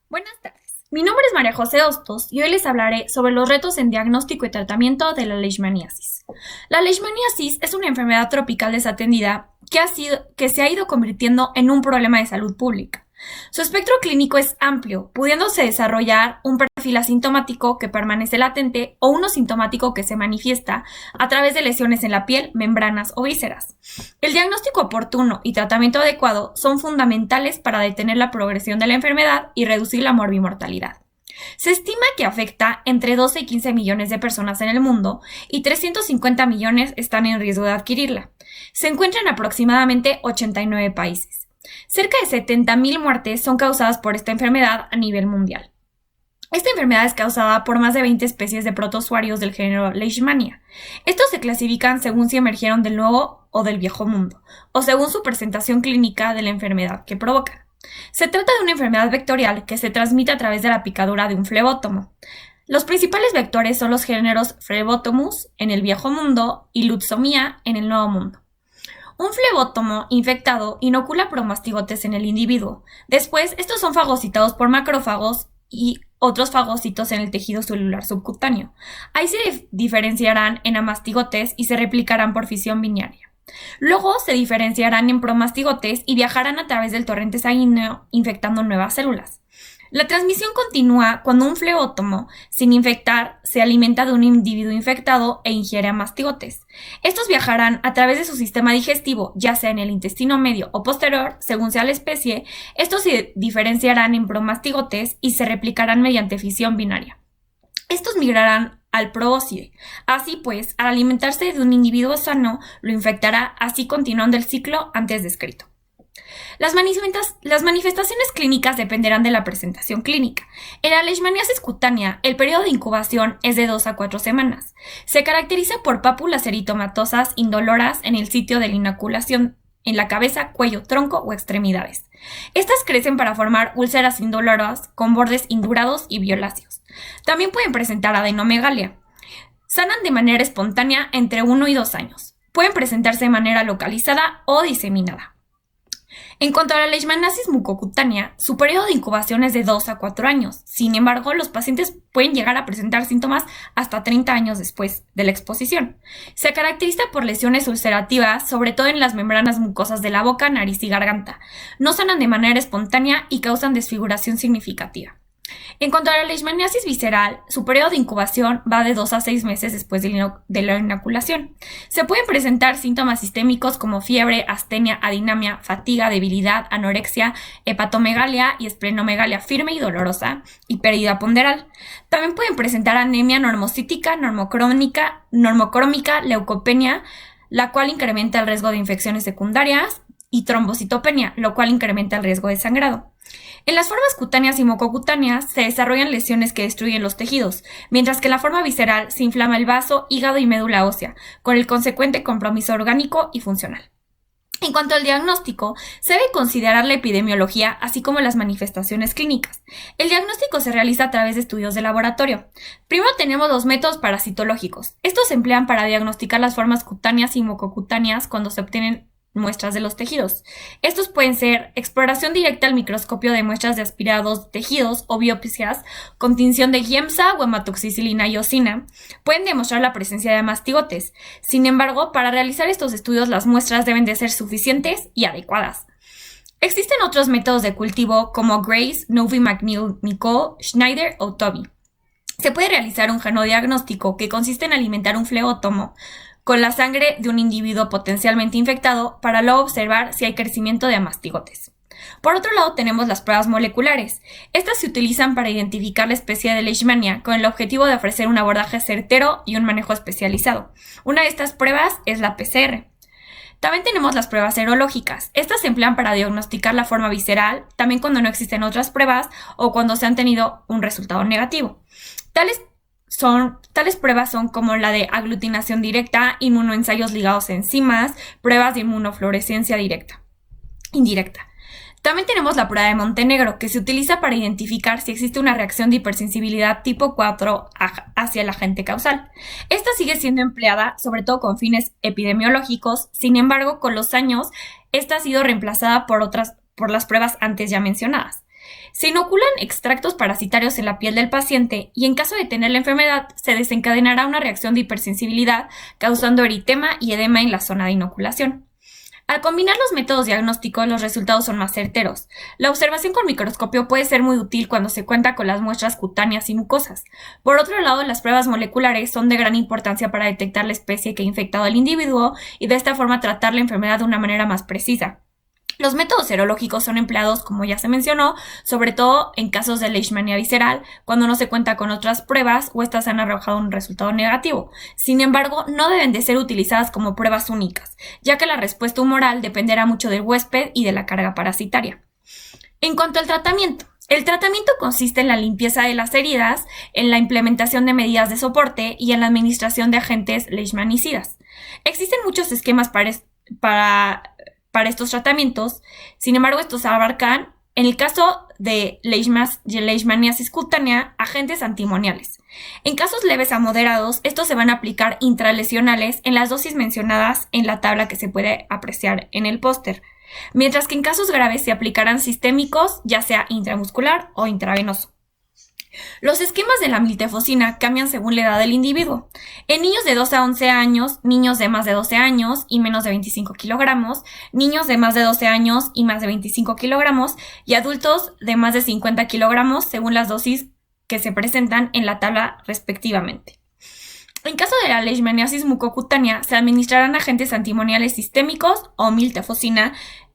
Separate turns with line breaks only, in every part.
Buenas tardes. Mi nombre es María José Hostos y hoy les hablaré sobre los retos en diagnóstico y tratamiento de la leishmaniasis. La leishmaniasis es una enfermedad tropical desatendida que se ha ido convirtiendo en un problema de salud pública. Su espectro clínico es amplio, pudiéndose desarrollar un perfil asintomático que permanece latente o uno sintomático que se manifiesta a través de lesiones en la piel, membranas o vísceras. El diagnóstico oportuno y tratamiento adecuado son fundamentales para detener la progresión de la enfermedad y reducir la morbimortalidad. Se estima que afecta entre 12 y 15 millones de personas en el mundo y 350 millones están en riesgo de adquirirla. Se encuentra en aproximadamente 89 países. Cerca de 70.000 muertes son causadas por esta enfermedad a nivel mundial. Esta enfermedad es causada por más de 20 especies de protozoarios del género Leishmania. Estos se clasifican según si emergieron del Nuevo o del Viejo Mundo, o según su presentación clínica de la enfermedad que provocan. Se trata de una enfermedad vectorial que se transmite a través de la picadura de un flebótomo. Los principales vectores son los géneros Phlebotomus en el Viejo Mundo y Lutzomia en el Nuevo Mundo. Un flebótomo infectado inocula promastigotes en el individuo. Después, estos son fagocitados por macrófagos y otros fagocitos en el tejido celular subcutáneo. Ahí se diferenciarán en amastigotes y se replicarán por fisión binaria. Luego se diferenciarán en promastigotes y viajarán a través del torrente sanguíneo infectando nuevas células. La transmisión continúa cuando un flebótomo, sin infectar, se alimenta de un individuo infectado e ingiere amastigotes. Estos viajarán a través de su sistema digestivo, ya sea en el intestino medio o posterior, según sea la especie. Estos se diferenciarán en promastigotes y se replicarán mediante fisión binaria. Estos migrarán al probóscide. Así pues, al alimentarse de un individuo sano, lo infectará, así continuando el ciclo antes descrito. Las manifestaciones clínicas dependerán de la presentación clínica. En la leishmaniasis cutánea, el periodo de incubación es de 2 a 4 semanas. Se caracteriza por pápulas eritomatosas indoloras en el sitio de la inoculación, en la cabeza, cuello, tronco o extremidades. Estas crecen para formar úlceras indoloras con bordes indurados y violáceos. También pueden presentar adenomegalia. Sanan de manera espontánea entre 1 y 2 años. Pueden presentarse de manera localizada o diseminada. En cuanto a la leishmaniasis mucocutánea, su periodo de incubación es de 2 a 4 años. Sin embargo, los pacientes pueden llegar a presentar síntomas hasta 30 años después de la exposición. Se caracteriza por lesiones ulcerativas, sobre todo en las membranas mucosas de la boca, nariz y garganta. No sanan de manera espontánea y causan desfiguración significativa. En cuanto a la leishmaniasis visceral, su periodo de incubación va de 2 a 6 meses después de la inoculación. Se pueden presentar síntomas sistémicos como fiebre, astenia, adinamia, fatiga, debilidad, anorexia, hepatomegalia y esplenomegalia firme y dolorosa y pérdida ponderal. También pueden presentar anemia normocítica, normocrómica, leucopenia, la cual incrementa el riesgo de infecciones secundarias, y trombocitopenia, lo cual incrementa el riesgo de sangrado. En las formas cutáneas y mucocutáneas se desarrollan lesiones que destruyen los tejidos, mientras que en la forma visceral se inflama el vaso, hígado y médula ósea, con el consecuente compromiso orgánico y funcional. En cuanto al diagnóstico, se debe considerar la epidemiología, así como las manifestaciones clínicas. El diagnóstico se realiza a través de estudios de laboratorio. Primero tenemos los métodos parasitológicos. Estos se emplean para diagnosticar las formas cutáneas y mucocutáneas cuando se obtienen muestras de los tejidos. Estos pueden ser exploración directa al microscopio de muestras de aspirados tejidos o biopsias con tinción de Giemsa o hematoxicilina y eosina. Pueden demostrar la presencia de mastigotes. Sin embargo, para realizar estos estudios las muestras deben de ser suficientes y adecuadas. Existen otros métodos de cultivo como Grace, Novi, McNeil, Nicole, Schneider o Toby. Se puede realizar un genodiagnóstico que consiste en alimentar un flebótomo con la sangre de un individuo potencialmente infectado para luego observar si hay crecimiento de amastigotes. Por otro lado tenemos las pruebas moleculares. Estas se utilizan para identificar la especie de Leishmania con el objetivo de ofrecer un abordaje certero y un manejo especializado. Una de estas pruebas es la PCR. También tenemos las pruebas serológicas. Estas se emplean para diagnosticar la forma visceral, también cuando no existen otras pruebas o cuando se han tenido un resultado negativo. Tales pruebas son como la de aglutinación directa, inmunoensayos ligados a enzimas, pruebas de inmunofluorescencia indirecta. También tenemos la prueba de Montenegro, que se utiliza para identificar si existe una reacción de hipersensibilidad tipo 4 hacia el agente causal. Esta sigue siendo empleada sobre todo con fines epidemiológicos, sin embargo, con los años, esta ha sido reemplazada por las pruebas antes ya mencionadas. Se inoculan extractos parasitarios en la piel del paciente y en caso de tener la enfermedad se desencadenará una reacción de hipersensibilidad causando eritema y edema en la zona de inoculación. Al combinar los métodos diagnósticos, los resultados son más certeros. La observación con microscopio puede ser muy útil cuando se cuenta con las muestras cutáneas y mucosas. Por otro lado, las pruebas moleculares son de gran importancia para detectar la especie que ha infectado al individuo y de esta forma tratar la enfermedad de una manera más precisa. Los métodos serológicos son empleados, como ya se mencionó, sobre todo en casos de leishmania visceral, cuando no se cuenta con otras pruebas o estas han arrojado un resultado negativo. Sin embargo, no deben de ser utilizadas como pruebas únicas, ya que la respuesta humoral dependerá mucho del huésped y de la carga parasitaria. En cuanto al tratamiento, el tratamiento consiste en la limpieza de las heridas, en la implementación de medidas de soporte y en la administración de agentes leishmanicidas. Existen muchos esquemas para estos tratamientos, sin embargo, estos abarcan, en el caso de leishmaniasis cutánea, agentes antimoniales. En casos leves a moderados, estos se van a aplicar intralesionales en las dosis mencionadas en la tabla que se puede apreciar en el póster, mientras que en casos graves se aplicarán sistémicos, ya sea intramuscular o intravenoso. Los esquemas de la miltefosina cambian según la edad del individuo. En niños de 2 a 11 años, niños de más de 12 años y menos de 25 kilogramos, niños de más de 12 años y más de 25 kilogramos y adultos de más de 50 kilogramos según las dosis que se presentan en la tabla respectivamente. En caso de la leishmaniasis mucocutánea, se administrarán agentes antimoniales sistémicos o miltefosina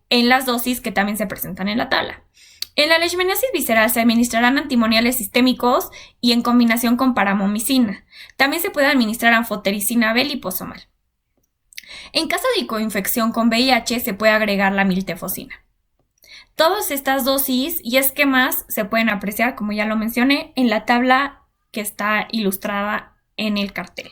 en las dosis que también se presentan en la tabla. En la leishmaniasis visceral se administrarán antimoniales sistémicos y en combinación con paramomicina. También se puede administrar anfotericina B liposomal. En caso de coinfección con VIH se puede agregar la miltefosina. Todas estas dosis y esquemas se pueden apreciar, como ya lo mencioné, en la tabla que está ilustrada en el cartel.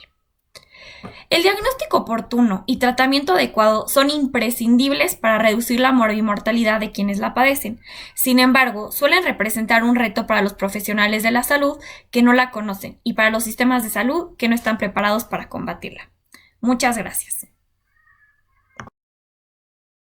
El diagnóstico oportuno y tratamiento adecuado son imprescindibles para reducir la morbimortalidad de quienes la padecen. Sin embargo, suelen representar un reto para los profesionales de la salud que no la conocen y para los sistemas de salud que no están preparados para combatirla. Muchas gracias.